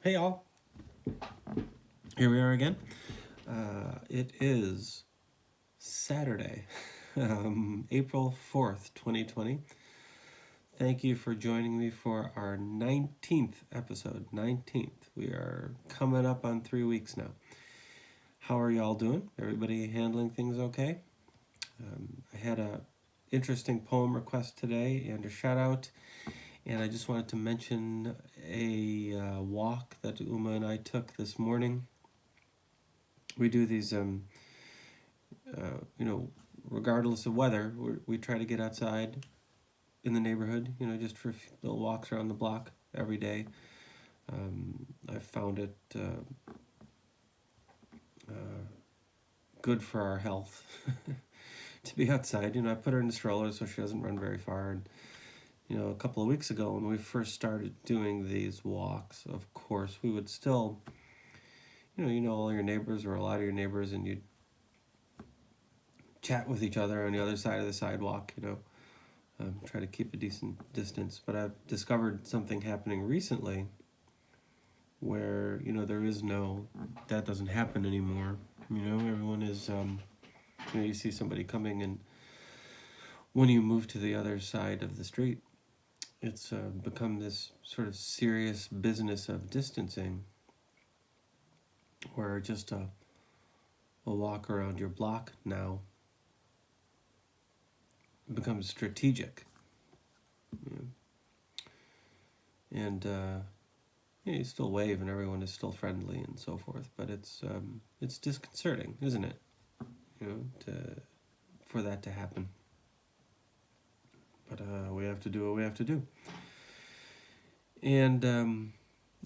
Hey all, here we are again. It is Saturday, April 4th, 2020. Thank you for joining me for our 19th episode. 19th. We are coming up on 3 weeks now. How are y'all doing? Everybody handling things okay? I had a interesting poem request today and a shout out, and I just wanted to mention a walk that Uma and I took this morning. We do these regardless of weather, we try to get outside in the neighborhood, just for little walks around the block every day. I found it good for our health to be outside. I put her in the stroller so she doesn't run very far. And, a couple of weeks ago when we first started doing these walks, of course, we would still, all your neighbors or a lot of your neighbors, and you'd chat with each other on the other side of the sidewalk, try to keep a decent distance. But I've discovered something happening recently where, that doesn't happen anymore. Everyone is, you see somebody coming, and when you move to the other side of the street, it's become this sort of serious business of distancing, where just a walk around your block now becomes strategic. And you still wave and everyone is still friendly and so forth, but it's disconcerting, isn't it? For that to happen. But we have to do what we have to do. And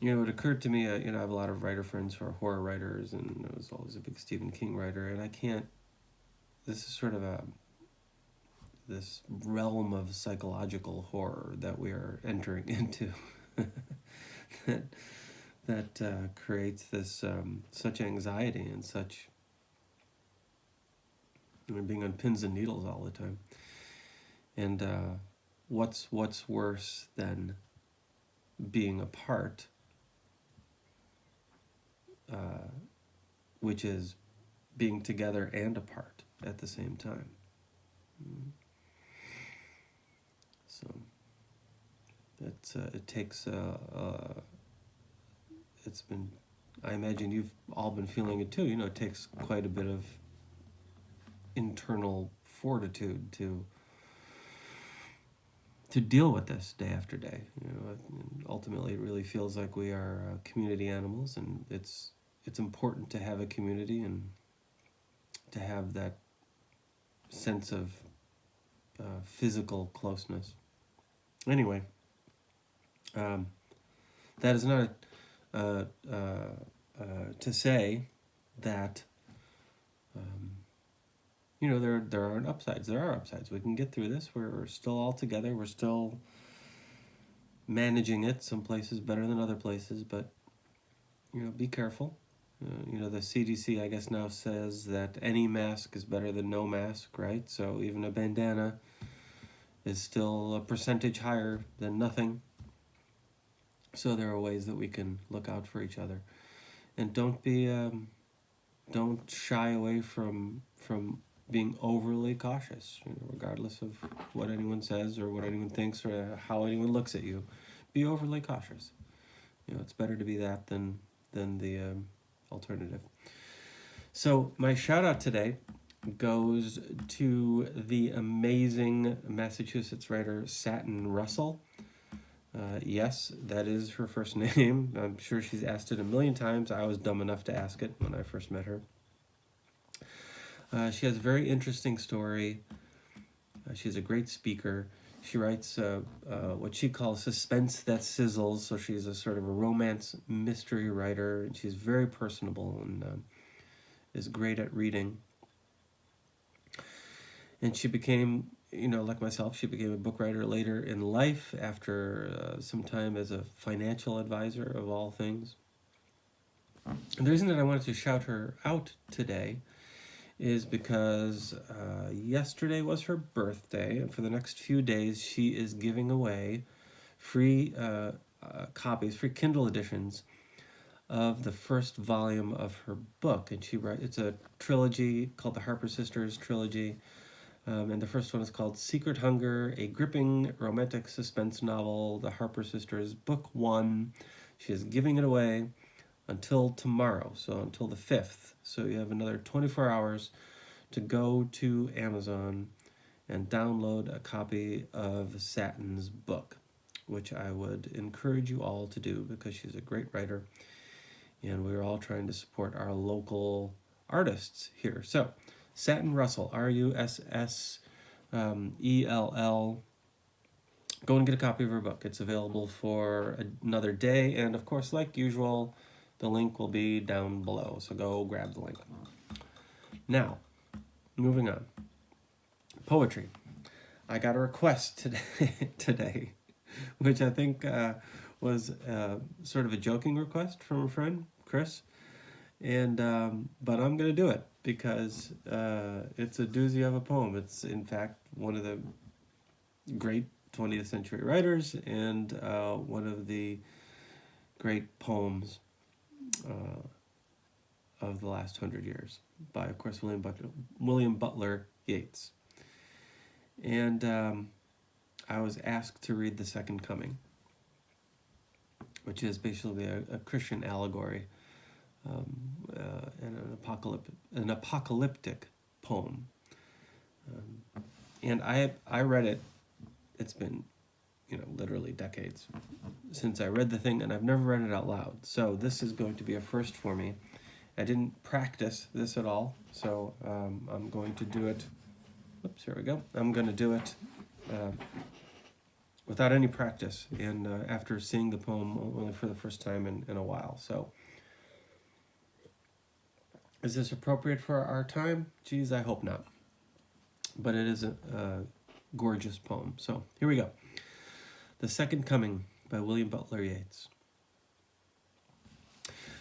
it occurred to me, I have a lot of writer friends who are horror writers, and I was always a big Stephen King writer, and I can't. This is sort of this realm of psychological horror that we are entering into. that creates this such anxiety and such being on pins and needles all the time. And what's worse than being apart, which is being together and apart at the same time. So it takes it's been, I imagine you've all been feeling it too. It takes quite a bit of internal fortitude to deal with this day after day. Ultimately, it really feels like we are community animals, and it's important to have a community and to have that sense of physical closeness. Anyway, that is not to say that there aren't upsides. There are upsides. We can get through this. We're still all together. We're still managing it. Some places better than other places, but be careful. The CDC, I guess, now says that any mask is better than no mask, right? So even a bandana is still a percentage higher than nothing. So there are ways that we can look out for each other, and don't shy away from being overly cautious, regardless of what anyone says or what anyone thinks or how anyone looks at you. Be overly cautious. It's better to be that than the alternative. So my shout out today goes to the amazing Massachusetts writer Satin Russell. Yes, that is her first name. I'm sure she's asked it a million times. I was dumb enough to ask it when I first met her. She has a very interesting story. She's a great speaker. She writes what she calls suspense that sizzles. So she's a sort of a romance mystery writer. And she's very personable and is great at reading. And she became, like myself, she became a book writer later in life after some time as a financial advisor of all things. And the reason that I wanted to shout her out today is because yesterday was her birthday, and for the next few days she is giving away free copies, free Kindle editions of the first volume of her book, and it's a trilogy called the Harper Sisters trilogy, and the first one is called Secret Hunger, a gripping romantic suspense novel, the Harper Sisters, book 1. She is giving it away until tomorrow, so until the 5th. So you have another 24 hours to go to Amazon and download a copy of Satin's book, which I would encourage you all to do because she's a great writer, and we're all trying to support our local artists here. So, Satin Russell, Russell. Go and get a copy of her book. It's available for another day, and of course, like usual, the link will be down below, so go grab the link. Now, moving on. Poetry. I got a request today, which I think was sort of a joking request from a friend, Chris, and but I'm gonna do it because it's a doozy of a poem. It's in fact one of the great 20th century writers and one of the great poems of the last 100 years by, of course, William Butler Yeats. And I was asked to read The Second Coming, which is basically a Christian allegory and an apocalyptic poem. And I read it. It's been, literally decades since I read the thing, and I've never read it out loud. So this is going to be a first for me. I didn't practice this at all, so I'm going to do it. Oops, here we go. I'm going to do it without any practice, and after seeing the poem only for the first time in a while. So, is this appropriate for our time? Geez, I hope not. But it is a gorgeous poem. So, here we go. The Second Coming by William Butler Yeats.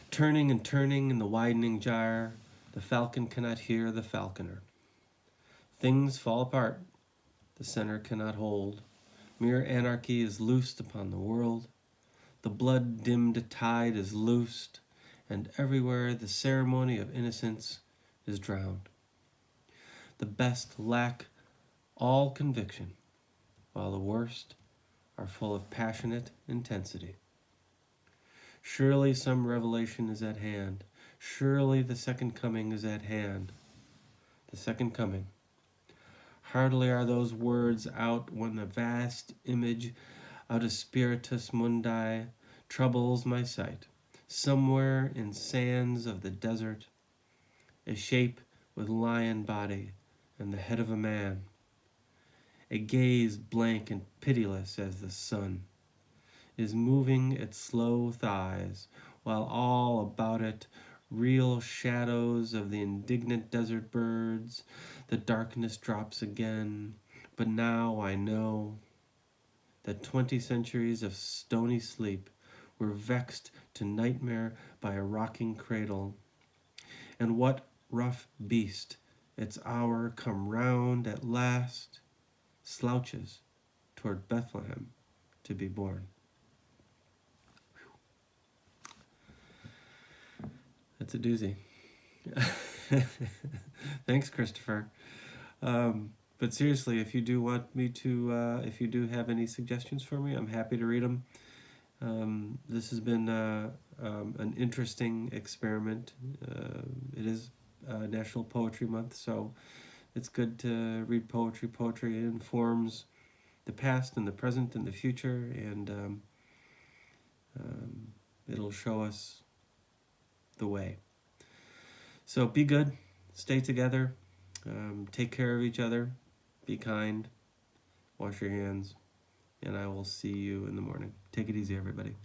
Turning and turning in the widening gyre, the falcon cannot hear the falconer. Things fall apart, the center cannot hold. Mere anarchy is loosed upon the world. The blood-dimmed tide is loosed, and everywhere the ceremony of innocence is drowned. The best lack all conviction, while the worst are full of passionate intensity. Surely some revelation is at hand. Surely the second coming is at hand. The second coming. Hardly are those words out when the vast image out of spiritus mundi troubles my sight. Somewhere in sands of the desert, a shape with lion body and the head of a man, a gaze blank and pitiless as the sun, is moving its slow thighs, while all about it real shadows of the indignant desert birds. The darkness drops again, but now I know that 20 centuries of stony sleep were vexed to nightmare by a rocking cradle. And what rough beast, its hour come round at last, slouches toward Bethlehem to be born. That's a doozy. Thanks, Christopher. But seriously, if you do want me to, if you do have any suggestions for me, I'm happy to read them. This has been an interesting experiment. It is National Poetry Month, so it's good to read poetry. Poetry informs the past and the present and the future, and it'll show us the way. So be good, stay together, take care of each other, be kind, wash your hands, and I will see you in the morning. Take it easy, everybody.